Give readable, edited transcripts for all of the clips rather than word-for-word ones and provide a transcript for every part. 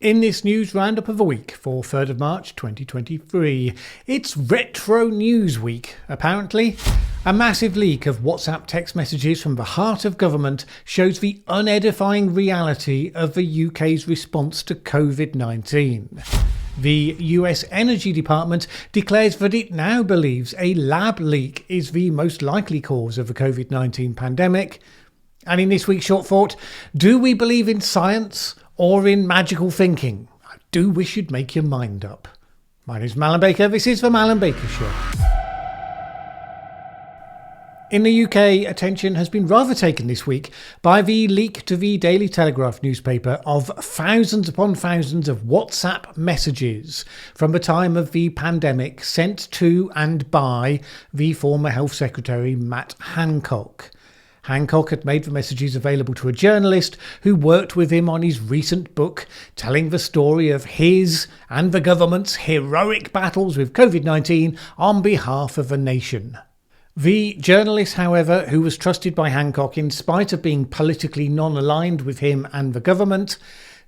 In this news roundup of the week for 3rd of March 2023, it's Retro News Week, apparently. A massive leak of WhatsApp text messages from the heart of government shows the unedifying reality of the UK's response to COVID-19. The US Energy Department declares that it now believes a lab leak is the most likely cause of the COVID-19 pandemic. And in this week's Short Thought, do we believe in science or in magical thinking? I do wish you'd make your mind up. My name's Mallen Baker, this is the Mallen Baker Show. In the UK, attention has been rather taken this week by the leak to the Daily Telegraph newspaper of thousands upon thousands of WhatsApp messages from the time of the pandemic sent to and by the former Health Secretary Matt Hancock. Hancock had made the messages available to a journalist who worked with him on his recent book telling the story of his and the government's heroic battles with COVID-19 on behalf of the nation. The journalist, however, who was trusted by Hancock in spite of being politically non-aligned with him and the government,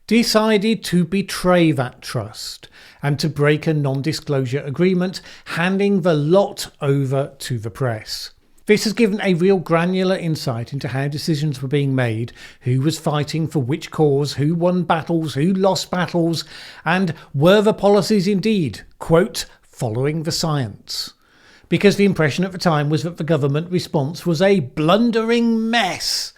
decided to betray that trust and to break a non-disclosure agreement, handing the lot over to the press. This has given a real granular insight into how decisions were being made, who was fighting for which cause, who won battles, who lost battles, and were the policies indeed, quote, following the science. Because the impression at the time was that the government response was a blundering mess.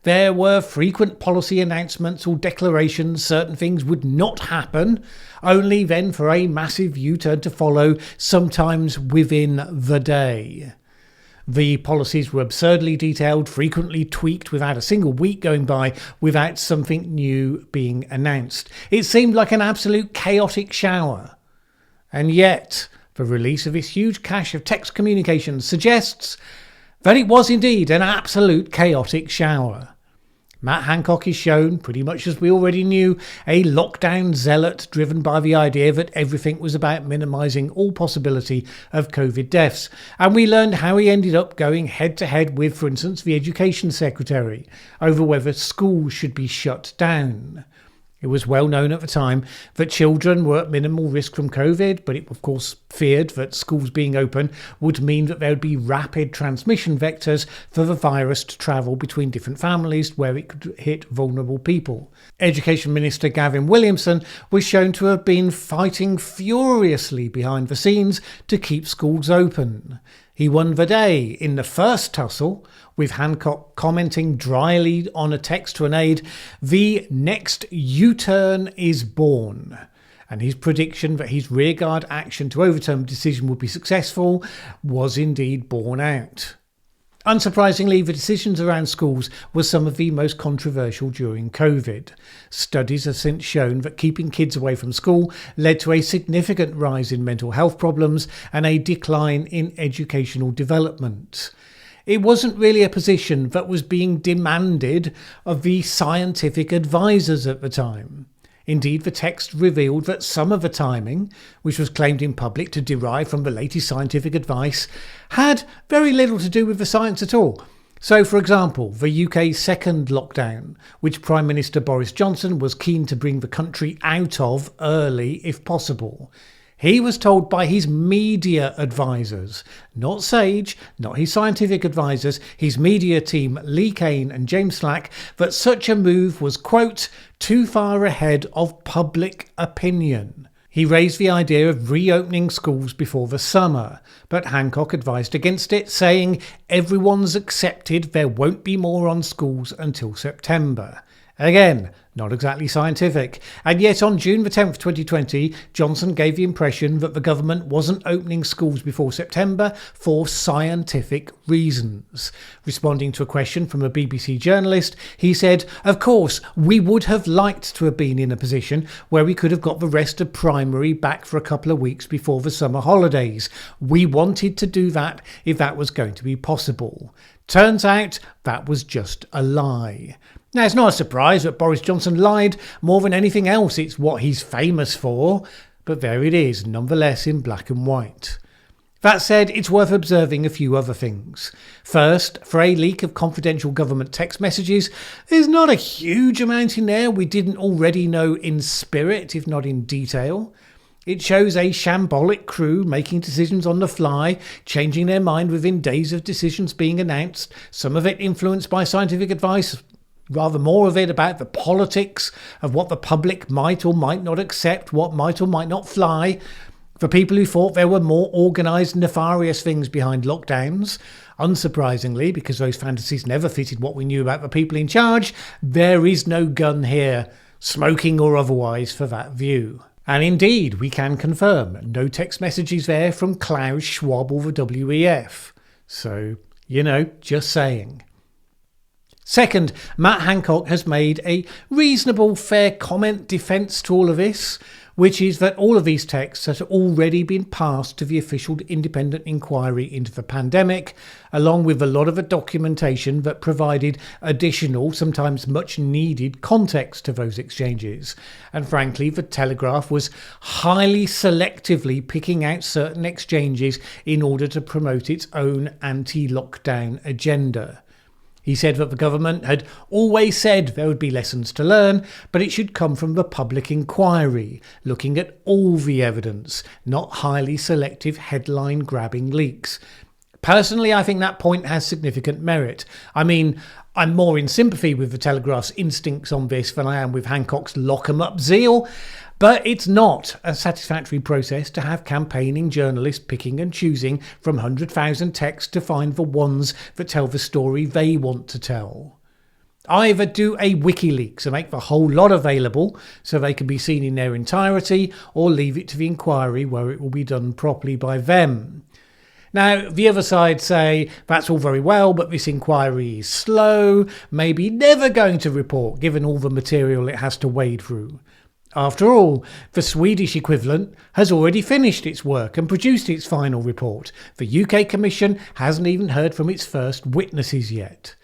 There were frequent policy announcements or declarations certain things would not happen, only then for a massive U-turn to follow, sometimes within the day. The policies were absurdly detailed, frequently tweaked without a single week going by without something new being announced. It seemed like an absolute chaotic shower. And yet, the release of this huge cache of text communications suggests that it was indeed an absolute chaotic shower. Matt Hancock is shown, pretty much as we already knew, a lockdown zealot driven by the idea that everything was about minimising all possibility of COVID deaths. And we learned how he ended up going head to head with, for instance, the Education Secretary over whether schools should be shut down. It was well known at the time that children were at minimal risk from COVID, but it of course feared that schools being open would mean that there would be rapid transmission vectors for the virus to travel between different families where it could hit vulnerable people. Education Minister Gavin Williamson was shown to have been fighting furiously behind the scenes to keep schools open. He won the day in the first tussle, with Hancock commenting dryly on a text to an aide, "The next U-turn is born." And his prediction that his rearguard action to overturn the decision would be successful was indeed borne out. Unsurprisingly, the decisions around schools were some of the most controversial during COVID. Studies have since shown that keeping kids away from school led to a significant rise in mental health problems and a decline in educational development. It wasn't really a position that was being demanded of the scientific advisors at the time. Indeed, the text revealed that some of the timing, which was claimed in public to derive from the latest scientific advice, had very little to do with the science at all. So, for example, the UK's second lockdown, which Prime Minister Boris Johnson was keen to bring the country out of early if possible. He was told by his media advisors, not Sage, not his scientific advisors, his media team Lee Kane and James Slack, that such a move was, quote, too far ahead of public opinion. He raised the idea of reopening schools before the summer, but Hancock advised against it, saying everyone's accepted there won't be more on schools until September. Again, not exactly scientific. And yet on June the 10th, 2020, Johnson gave the impression that the government wasn't opening schools before September for scientific reasons. Responding to a question from a BBC journalist, he said, "Of course, we would have liked to have been in a position where we could have got the rest of primary back for a couple of weeks before the summer holidays. We wanted to do that if that was going to be possible. Turns out that was just a lie." Now, it's not a surprise that Boris Johnson lied. More than anything else, it's what he's famous for. But there it is, nonetheless in black and white. That said, it's worth observing a few other things. First, for a leak of confidential government text messages, there's not a huge amount in there we didn't already know in spirit, if not in detail. It shows a shambolic crew making decisions on the fly, changing their mind within days of decisions being announced, some of it influenced by scientific advice, rather more of it about the politics of what the public might or might not accept, what might or might not fly. For people who thought there were more organised, nefarious things behind lockdowns, unsurprisingly, because those fantasies never fitted what we knew about the people in charge, there is no gun here, smoking or otherwise, for that view. And indeed, we can confirm no text messages there from Klaus Schwab or the WEF. So, just saying. Second, Matt Hancock has made a reasonable, fair comment defence to all of this, which is that all of these texts have already been passed to the official independent inquiry into the pandemic, along with a lot of the documentation that provided additional, sometimes much needed context to those exchanges. And frankly, the Telegraph was highly selectively picking out certain exchanges in order to promote its own anti-lockdown agenda. He said that the government had always said there would be lessons to learn, but it should come from the public inquiry, looking at all the evidence, not highly selective headline-grabbing leaks. Personally, I think that point has significant merit. I mean, I'm more in sympathy with the Telegraph's instincts on this than I am with Hancock's lock-em-up zeal, but it's not a satisfactory process to have campaigning journalists picking and choosing from 100,000 texts to find the ones that tell the story they want to tell. Either do a WikiLeaks and make the whole lot available so they can be seen in their entirety, or leave it to the inquiry where it will be done properly by them. Now, the other side say that's all very well, but this inquiry is slow, maybe never going to report given all the material it has to wade through. After all, the Swedish equivalent has already finished its work and produced its final report. The UK Commission hasn't even heard from its first witnesses yet.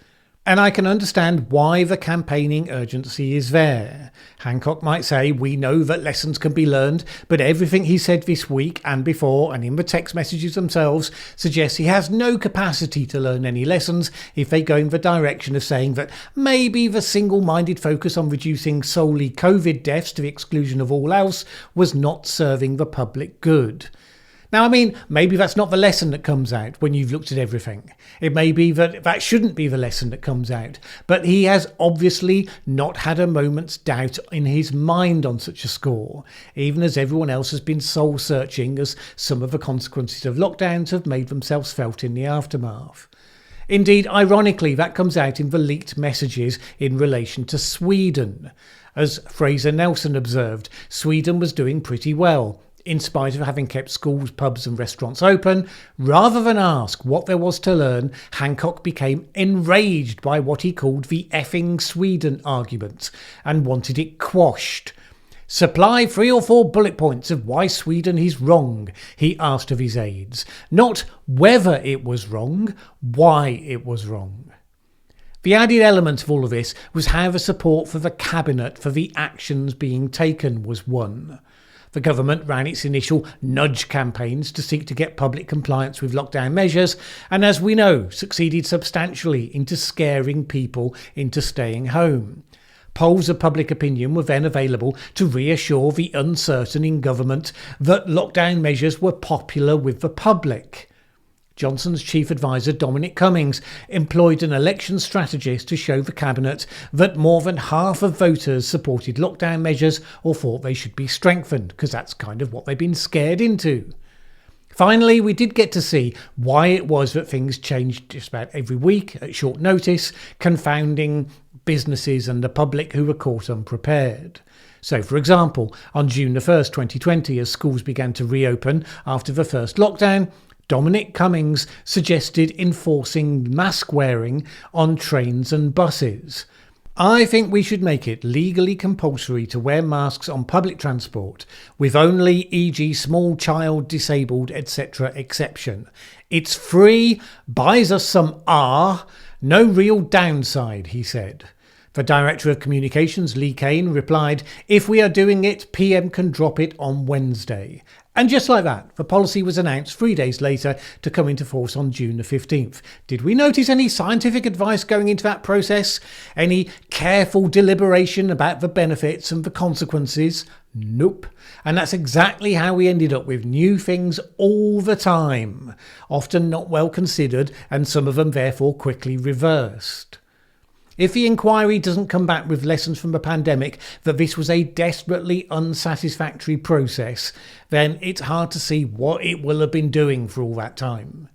And I can understand why the campaigning urgency is there. Hancock might say, we know that lessons can be learned, but everything he said this week and before and in the text messages themselves suggests he has no capacity to learn any lessons if they go in the direction of saying that maybe the single-minded focus on reducing solely COVID deaths to the exclusion of all else was not serving the public good. Now, I mean, maybe that's not the lesson that comes out when you've looked at everything. It may be that that shouldn't be the lesson that comes out. But he has obviously not had a moment's doubt in his mind on such a score, even as everyone else has been soul-searching as some of the consequences of lockdowns have made themselves felt in the aftermath. Indeed, ironically, that comes out in the leaked messages in relation to Sweden. As Fraser Nelson observed, Sweden was doing pretty well, in spite of having kept schools, pubs and restaurants open. Rather than ask what there was to learn, Hancock became enraged by what he called the effing Sweden argument and wanted it quashed. Supply 3 or 4 bullet points of why Sweden is wrong, he asked of his aides. Not whether it was wrong, why it was wrong. The added element of all of this was how the support for the cabinet for the actions being taken was won. The government ran its initial nudge campaigns to seek to get public compliance with lockdown measures, and as we know, succeeded substantially into scaring people into staying home. Polls of public opinion were then available to reassure the uncertain in government that lockdown measures were popular with the public. Johnson's chief advisor Dominic Cummings employed an election strategist to show the cabinet that more than half of voters supported lockdown measures or thought they should be strengthened, because that's kind of what they've been scared into. Finally, we did get to see why it was that things changed just about every week at short notice, confounding businesses and the public who were caught unprepared. So, for example, on June the 1st, 2020, as schools began to reopen after the first lockdown, Dominic Cummings suggested enforcing mask wearing on trains and buses. I think we should make it legally compulsory to wear masks on public transport, with only e.g. small child, disabled, etc. exception. It's free, buys us some no real downside, he said. The Director of Communications, Lee Kane, replied, "If we are doing it, PM can drop it on Wednesday." And just like that, the policy was announced 3 days later to come into force on June the 15th. Did we notice any scientific advice going into that process? Any careful deliberation about the benefits and the consequences? Nope. And that's exactly how we ended up with new things all the time, often not well considered, and some of them therefore quickly reversed. If the inquiry doesn't come back with lessons from the pandemic that this was a desperately unsatisfactory process, then it's hard to see what it will have been doing for all that time.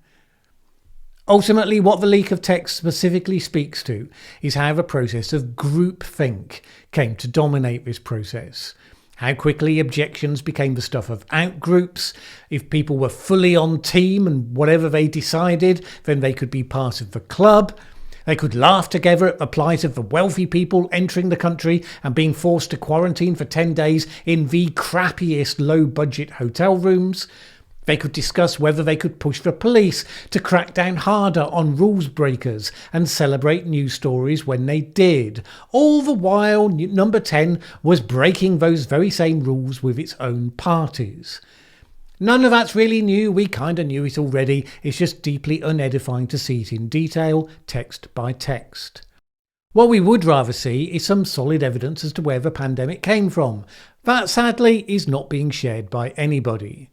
Ultimately, what the leak of text specifically speaks to is how the process of groupthink came to dominate this process. How quickly objections became the stuff of outgroups. If people were fully on team and whatever they decided, then they could be part of the club. They could laugh together at the plight of the wealthy people entering the country and being forced to quarantine for 10 days in the crappiest low-budget hotel rooms. They could discuss whether they could push the police to crack down harder on rules breakers and celebrate news stories when they did. All the while, Number 10 was breaking those very same rules with its own parties. None of that's really new, we kind of knew it already, it's just deeply unedifying to see it in detail, text by text. What we would rather see is some solid evidence as to where the pandemic came from. That, sadly, is not being shared by anybody.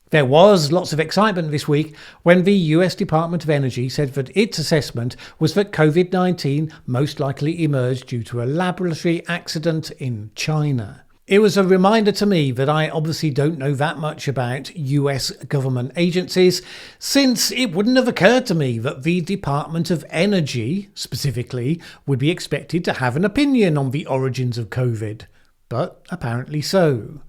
There was lots of excitement this week when the US Department of Energy said that its assessment was that COVID-19 most likely emerged due to a laboratory accident in China. It was a reminder to me that I obviously don't know that much about US government agencies, since it wouldn't have occurred to me that the Department of Energy, specifically, would be expected to have an opinion on the origins of COVID. But apparently so.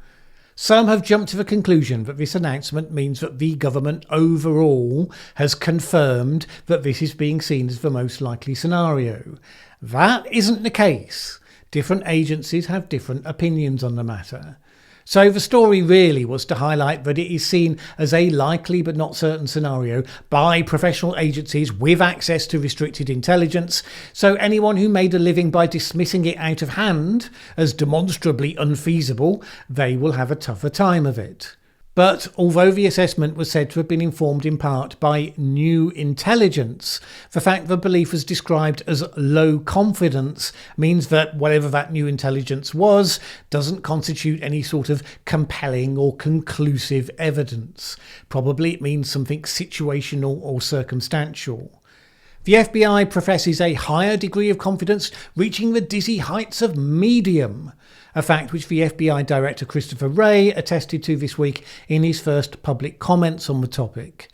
Some have jumped to the conclusion that this announcement means that the government overall has confirmed that this is being seen as the most likely scenario. That isn't the case. Different agencies have different opinions on the matter. So the story really was to highlight that it is seen as a likely but not certain scenario by professional agencies with access to restricted intelligence, so anyone who made a living by dismissing it out of hand as demonstrably unfeasible, they will have a tougher time of it. But although the assessment was said to have been informed in part by new intelligence, the fact that belief was described as low confidence means that whatever that new intelligence was doesn't constitute any sort of compelling or conclusive evidence. Probably it means something situational or circumstantial. The FBI professes a higher degree of confidence, reaching the dizzy heights of medium, a fact which the FBI Director Christopher Wray attested to this week in his first public comments on the topic.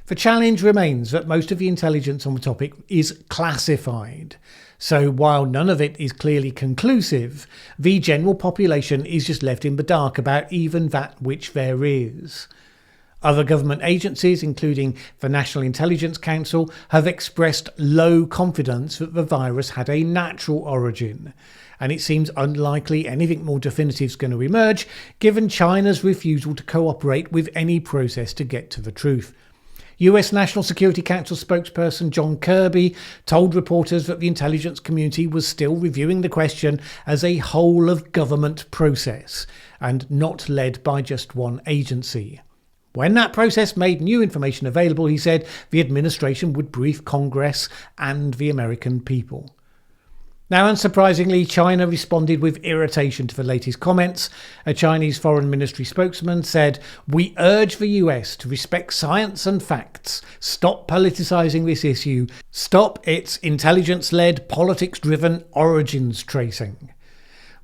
The challenge remains that most of the intelligence on the topic is classified. So while none of it is clearly conclusive, the general population is just left in the dark about even that which there is. Other government agencies, including the National Intelligence Council, have expressed low confidence that the virus had a natural origin, and it seems unlikely anything more definitive is going to emerge, given China's refusal to cooperate with any process to get to the truth. US National Security Council spokesperson John Kirby told reporters that the intelligence community was still reviewing the question as a whole of government process, and not led by just one agency. When that process made new information available, he said the administration would brief Congress and the American people. Now, unsurprisingly, China responded with irritation to the latest comments. A Chinese Foreign Ministry spokesman said, "We urge the US to respect science and facts, stop politicizing this issue, stop its intelligence-led, politics-driven origins tracing."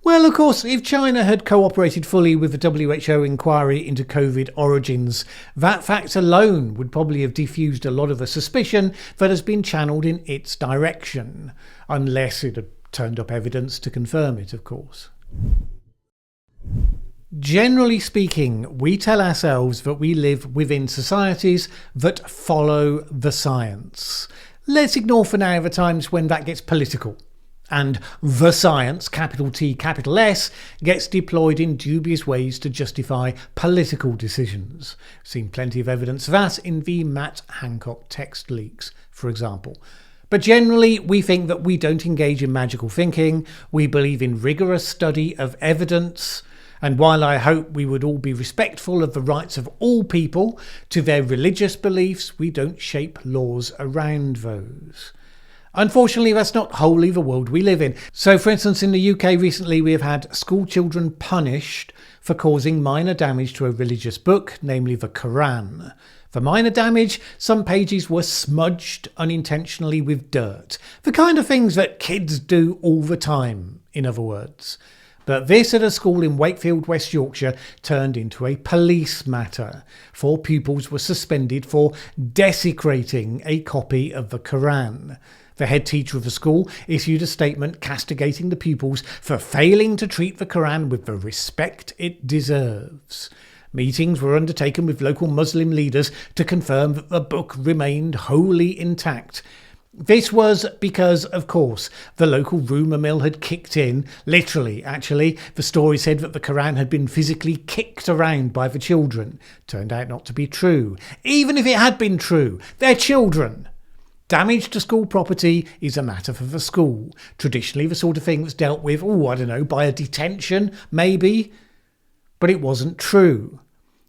Well, of course, if China had cooperated fully with the WHO inquiry into COVID origins, that fact alone would probably have diffused a lot of the suspicion that has been channeled in its direction, unless it had turned up evidence to confirm it, of course. Generally speaking, we tell ourselves that we live within societies that follow the science. Let's ignore for now the times when that gets political, and the science, capital T, capital S, gets deployed in dubious ways to justify political decisions. We've seen plenty of evidence of that in the Matt Hancock text leaks, for example. But generally, we think that we don't engage in magical thinking. We believe in rigorous study of evidence. And while I hope we would all be respectful of the rights of all people to their religious beliefs, we don't shape laws around those. Unfortunately, that's not wholly the world we live in. So, for instance, in the UK recently, we have had school children punished for causing minor damage to a religious book, namely the Quran. For minor damage, some pages were smudged unintentionally with dirt. The kind of things that kids do all the time, in other words. But this at a school in Wakefield, West Yorkshire, turned into a police matter. 4 pupils were suspended for desecrating a copy of the Quran. The head teacher of the school issued a statement castigating the pupils for failing to treat the Quran with the respect it deserves. Meetings were undertaken with local Muslim leaders to confirm that the book remained wholly intact. This was because, of course, the local rumour mill had kicked in. Literally, actually, the story said that the Quran had been physically kicked around by the children. Turned out not to be true. Even if it had been true, they're children. Damage to school property is a matter for the school. Traditionally, the sort of thing that's dealt with, by a detention, maybe. But it wasn't true.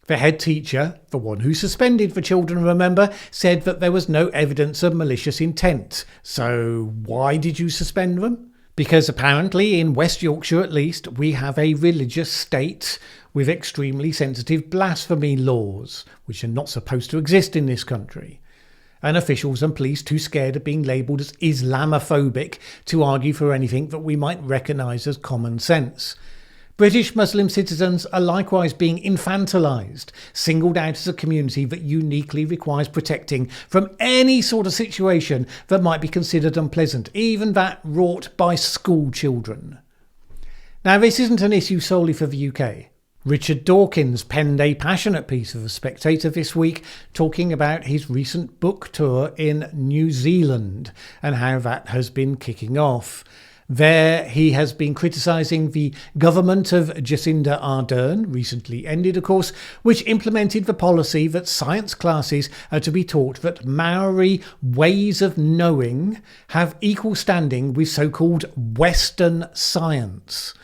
The head teacher, the one who suspended the children, remember, said that there was no evidence of malicious intent. So why did you suspend them? Because apparently, in West Yorkshire at least, we have a religious state with extremely sensitive blasphemy laws, which are not supposed to exist in this country. And officials and police too scared of being labelled as Islamophobic to argue for anything that we might recognise as common sense. British Muslim citizens are likewise being infantilised, singled out as a community that uniquely requires protecting from any sort of situation that might be considered unpleasant, even that wrought by school children. Now, this isn't an issue solely for the UK. Richard Dawkins penned a passionate piece for The Spectator this week talking about his recent book tour in New Zealand and how that has been kicking off. There he has been criticising the government of Jacinda Ardern, recently ended of course, which implemented the policy that science classes are to be taught that Maori ways of knowing have equal standing with so-called Western science.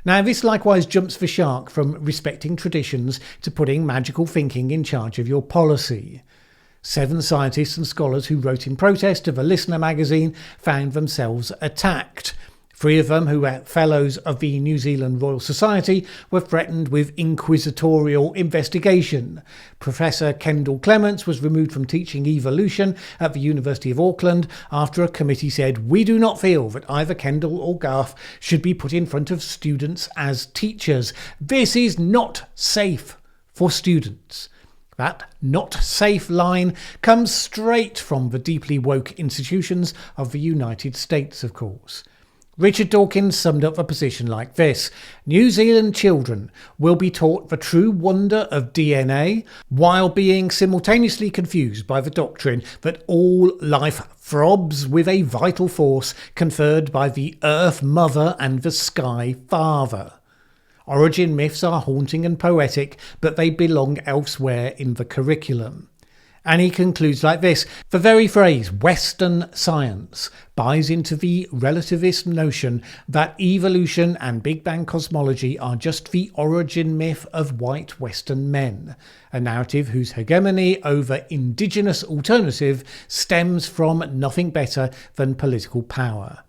Now, this likewise jumps the shark from respecting traditions to putting magical thinking in charge of your policy. 7 scientists and scholars who wrote in protest of a Listener magazine found themselves attacked. 3 of them, who were fellows of the New Zealand Royal Society, were threatened with inquisitorial investigation. Professor Kendall Clements was removed from teaching evolution at the University of Auckland after a committee said, "We do not feel that either Kendall or Garth should be put in front of students as teachers. This is not safe for students." That not safe line comes straight from the deeply woke institutions of the United States, of course. Richard Dawkins summed up the position like this: New Zealand children will be taught the true wonder of DNA while being simultaneously confused by the doctrine that all life throbs with a vital force conferred by the Earth Mother and the Sky Father. Origin myths are haunting and poetic, but they belong elsewhere in the curriculum. And he concludes like this: the very phrase Western science buys into the relativist notion that evolution and Big Bang cosmology are just the origin myth of white Western men, a narrative whose hegemony over indigenous alternative stems from nothing better than political power.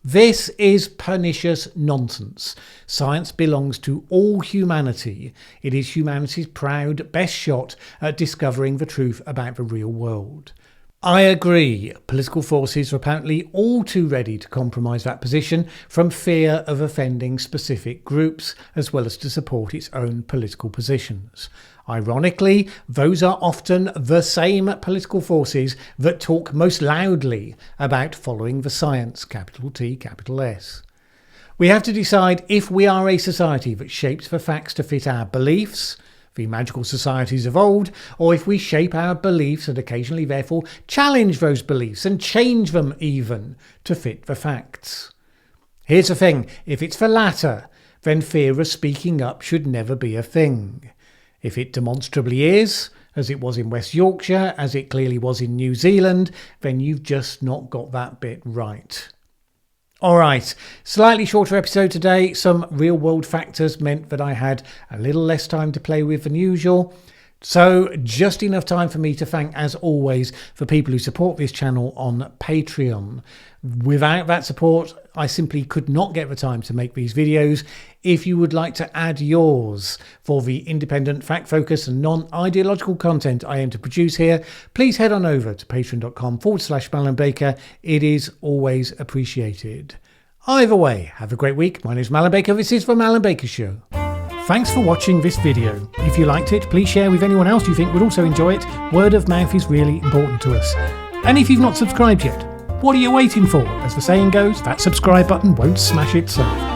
This is pernicious nonsense. Science belongs to all humanity. It is humanity's proud best shot at discovering the truth about the real world. I agree. Political forces are apparently all too ready to compromise that position from fear of offending specific groups, as well as to support its own political positions. Ironically, those are often the same political forces that talk most loudly about following the science, capital T, capital S. We have to decide if we are a society that shapes the facts to fit our beliefs, the magical societies of old, or if we shape our beliefs and occasionally therefore challenge those beliefs and change them even to fit the facts. Here's the thing: if it's the latter, then fear of speaking up should never be a thing. If it demonstrably is, as it was in West Yorkshire, as it clearly was in New Zealand, then you've just not got that bit right. All right, slightly shorter episode today. Some real world factors meant that I had a little less time to play with than usual. So just enough time for me to thank, as always, for people who support this channel on Patreon. Without that support, I simply could not get the time to make these videos. If you would like to add yours for the independent, fact-focused and non-ideological content I aim to produce here, please head on over to patreon.com/Mallen Baker. It is always appreciated. Either way, have a great week. My name is Mallen Baker. This is the Mallen Baker Show. Thanks for watching this video. If you liked it, please share with anyone else you think would also enjoy it. Word of mouth is really important to us. And if you've not subscribed yet, what are you waiting for? As the saying goes, that subscribe button won't smash itself.